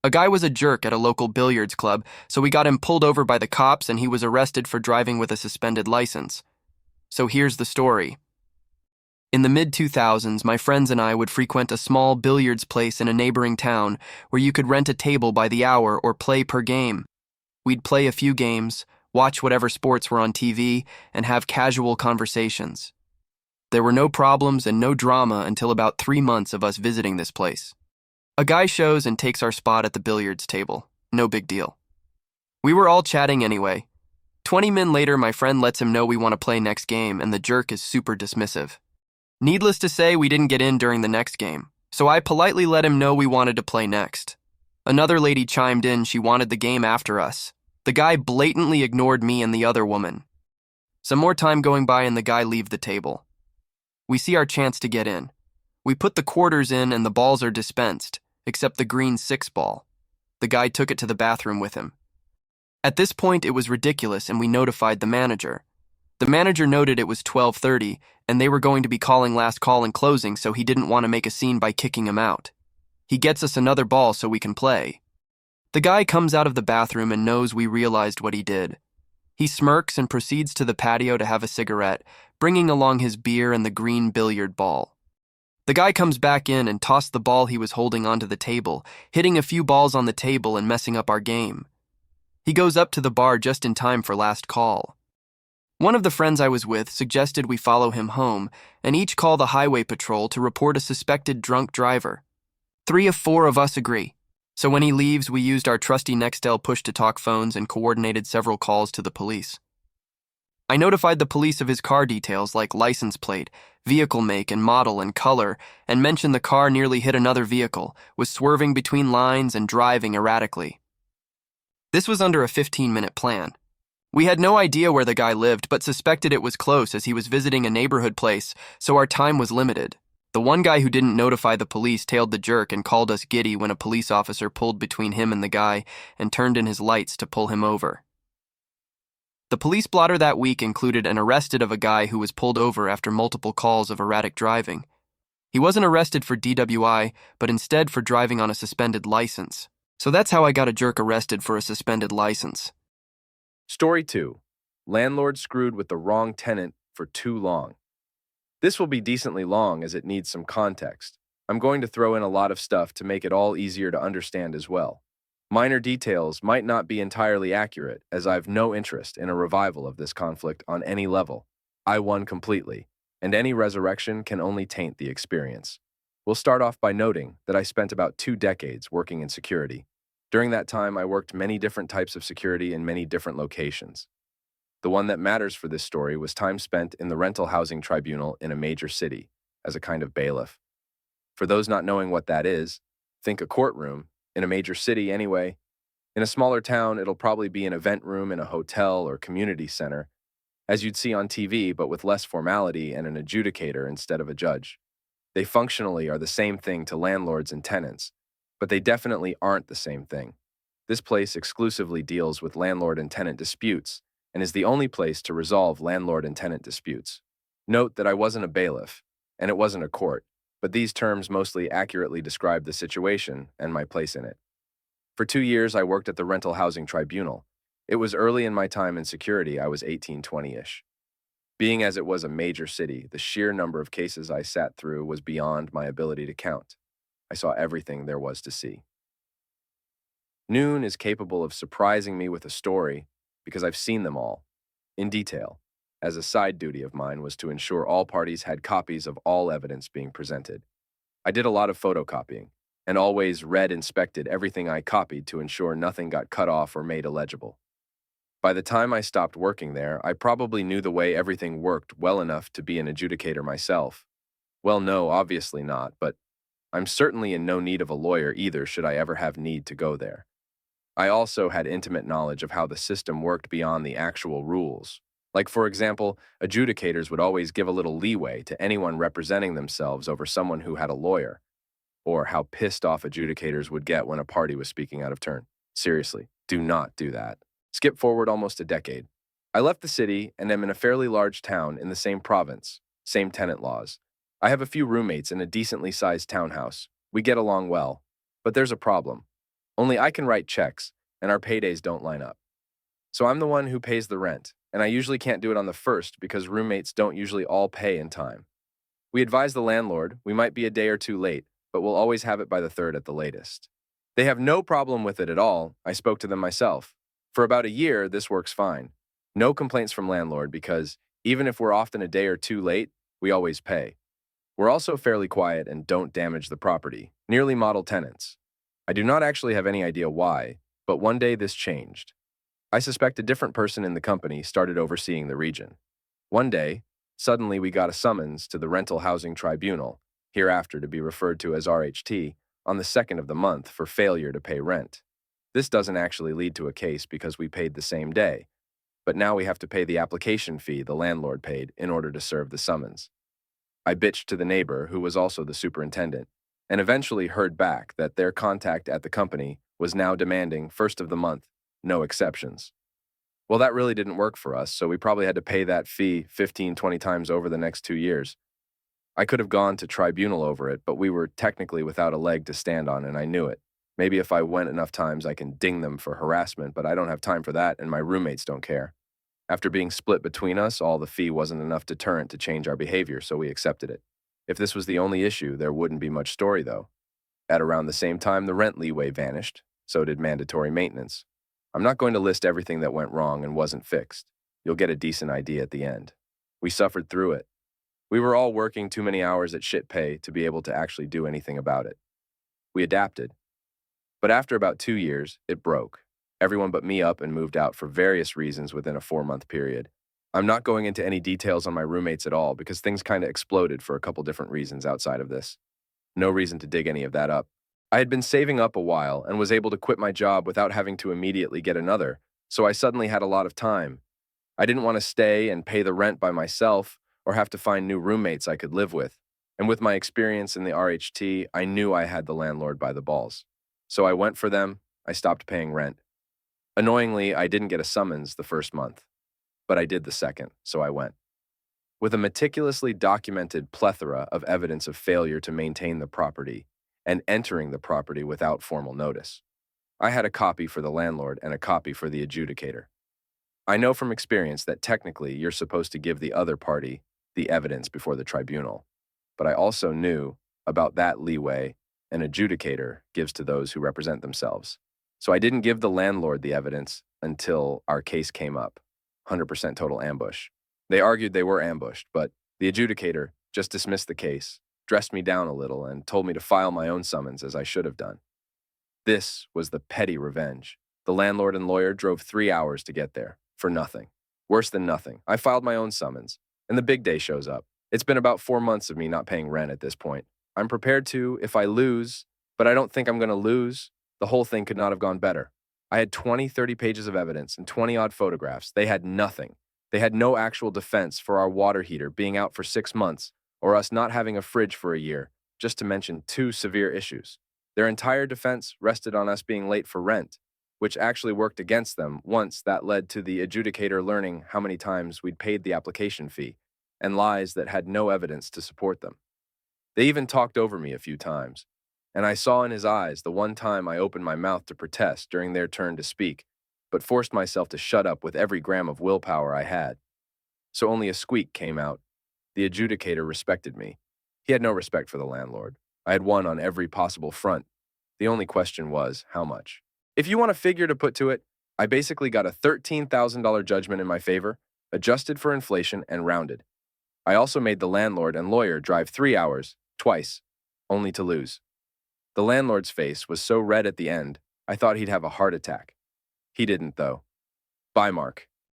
A guy was a jerk at a local billiards club, so we got him pulled over by the cops and he was arrested for driving with a suspended license. So here's the story. In the mid-2000s, my friends and I would frequent a small billiards place in a neighboring town where you could rent a table by the hour or play per game. We'd play a few games, watch whatever sports were on TV, and have casual conversations. There were no problems and no drama until about 3 months of us visiting this place. A guy shows and takes our spot at the billiards table. No big deal. We were all chatting anyway. 20 min later, my friend lets him know we want to play next game, and the jerk is super dismissive. Needless to say, we didn't get in during the next game, so I politely let him know we wanted to play next. Another lady chimed in she wanted the game after us. The guy blatantly ignored me and the other woman. Some more time going by and the guy leave the table. We see our chance to get in. We put the quarters in and the balls are dispensed, except the green 6 ball. The guy took it to the bathroom with him. At this point, it was ridiculous and we notified the manager. The manager noted it was 12:30 and they were going to be calling last call and closing, so he didn't want to make a scene by kicking him out. He gets us another ball so we can play. The guy comes out of the bathroom and knows we realized what he did. He smirks and proceeds to the patio to have a cigarette, bringing along his beer and the green billiard ball. The guy comes back in and tossed the ball he was holding onto the table, hitting a few balls on the table and messing up our game. He goes up to the bar just in time for last call. One of the friends I was with suggested we follow him home and each call the highway patrol to report a suspected drunk driver. 3 of 4 of us agree. So when he leaves, we used our trusty Nextel push-to-talk phones and coordinated several calls to the police. I notified the police of his car details like license plate, vehicle make and model and color, and mentioned the car nearly hit another vehicle, was swerving between lines and driving erratically. This was under a 15-minute plan. We had no idea where the guy lived, but suspected it was close as he was visiting a neighborhood place, so our time was limited. The one guy who didn't notify the police tailed the jerk and called us giddy when a police officer pulled between him and the guy and turned in his lights to pull him over. The police blotter that week included an arrested of a guy who was pulled over after multiple calls of erratic driving. He wasn't arrested for DWI, but instead for driving on a suspended license. So that's how I got a jerk arrested for a suspended license. Story 2. Landlord screwed with the wrong tenant for too long. This will be decently long as it needs some context. I'm going to throw in a lot of stuff to make it all easier to understand as well. Minor details might not be entirely accurate, as I've no interest in a revival of this conflict on any level. I won completely, and any resurrection can only taint the experience. We'll start off by noting that I spent about 2 decades working in security. During that time, I worked many different types of security in many different locations. The one that matters for this story was time spent in the rental housing tribunal in a major city, as a kind of bailiff. For those not knowing what that is, think a courtroom, in a major city anyway. In a smaller town, it'll probably be an event room in a hotel or community center, as you'd see on TV, but with less formality and an adjudicator instead of a judge. They functionally are the same thing to landlords and tenants, but they definitely aren't the same thing. This place exclusively deals with landlord and tenant disputes, and is the only place to resolve landlord and tenant disputes. Note that I wasn't a bailiff, and it wasn't a court, but these terms mostly accurately describe the situation and my place in it. For 2 years, I worked at the rental housing tribunal. It was early in my time in security. I was 18, 20-ish. Being as it was a major city, the sheer number of cases I sat through was beyond my ability to count. I saw everything there was to see. Noon is capable of surprising me with a story because I've seen them all, in detail, as a side duty of mine was to ensure all parties had copies of all evidence being presented. I did a lot of photocopying, and always inspected everything I copied to ensure nothing got cut off or made illegible. By the time I stopped working there, I probably knew the way everything worked well enough to be an adjudicator myself. Well, no, obviously not, but I'm certainly in no need of a lawyer either should I ever have need to go there. I also had intimate knowledge of how the system worked beyond the actual rules. Like, for example, adjudicators would always give a little leeway to anyone representing themselves over someone who had a lawyer, or how pissed off adjudicators would get when a party was speaking out of turn. Seriously, do not do that. Skip forward almost a decade. I left the city and am in a fairly large town in the same province, same tenant laws. I have a few roommates in a decently sized townhouse. We get along well, but there's a problem. Only I can write checks, and our paydays don't line up. So I'm the one who pays the rent, and I usually can't do it on the first because roommates don't usually all pay in time. We advise the landlord we might be a day or two late, but we'll always have it by the third at the latest. They have no problem with it at all. I spoke to them myself. For about a year, this works fine. No complaints from landlord because even if we're often a day or two late, we always pay. We're also fairly quiet and don't damage the property, nearly model tenants. I do not actually have any idea why, but one day this changed. I suspect a different person in the company started overseeing the region. One day, suddenly we got a summons to the Rental Housing Tribunal, hereafter to be referred to as RHT, on the 2nd of the month for failure to pay rent. This doesn't actually lead to a case because we paid the same day, but now we have to pay the application fee the landlord paid in order to serve the summons. I bitched to the neighbor, who was also the superintendent, and eventually heard back that their contact at the company was now demanding first of the month, no exceptions. Well, that really didn't work for us, so we probably had to pay that fee 15, 20 times over the next 2 years. I could have gone to tribunal over it, but we were technically without a leg to stand on, and I knew it. Maybe if I went enough times, I can ding them for harassment, but I don't have time for that, and my roommates don't care. After being split between us, all the fee wasn't enough deterrent to change our behavior, so we accepted it. If this was the only issue, there wouldn't be much story, though. At around the same time, the rent leeway vanished. So did mandatory maintenance. I'm not going to list everything that went wrong and wasn't fixed. You'll get a decent idea at the end. We suffered through it. We were all working too many hours at shit pay to be able to actually do anything about it. We adapted. But after about 2 years, it broke. Everyone but me up and moved out for various reasons within a 4-month period. I'm not going into any details on my roommates at all because things kind of exploded for a couple different reasons outside of this. No reason to dig any of that up. I had been saving up a while and was able to quit my job without having to immediately get another, so I suddenly had a lot of time. I didn't want to stay and pay the rent by myself or have to find new roommates I could live with. And with my experience in the RHT, I knew I had the landlord by the balls. So I went for them. I stopped paying rent. Annoyingly, I didn't get a summons the first month, but I did the second, so I went. With a meticulously documented plethora of evidence of failure to maintain the property and entering the property without formal notice, I had a copy for the landlord and a copy for the adjudicator. I know from experience that technically you're supposed to give the other party the evidence before the tribunal, but I also knew about that leeway an adjudicator gives to those who represent themselves. So I didn't give the landlord the evidence until our case came up. 100% total ambush. They argued they were ambushed, but the adjudicator just dismissed the case, dressed me down a little, and told me to file my own summons as I should have done. This was the petty revenge. The landlord and lawyer drove 3 hours to get there, for nothing. Worse than nothing. I filed my own summons, and the big day shows up. It's been about 4 months of me not paying rent at this point. I'm prepared to if I lose, but I don't think I'm going to lose. The whole thing could not have gone better. I had 20, 30 pages of evidence and 20-odd photographs. They had nothing. They had no actual defense for our water heater being out for 6 months or us not having a fridge for a year, just to mention 2 severe issues. Their entire defense rested on us being late for rent, which actually worked against them once that led to the adjudicator learning how many times we'd paid the application fee and lies that had no evidence to support them. They even talked over me a few times, and I saw in his eyes the one time I opened my mouth to protest during their turn to speak, but forced myself to shut up with every gram of willpower I had. So only a squeak came out. The adjudicator respected me. He had no respect for the landlord. I had won on every possible front. The only question was, how much? If you want a figure to put to it, I basically got a $13,000 judgment in my favor, adjusted for inflation and rounded. I also made the landlord and lawyer drive 3 hours, twice, only to lose. The landlord's face was so red at the end, I thought he'd have a heart attack. He didn't, though. Bye, Mark.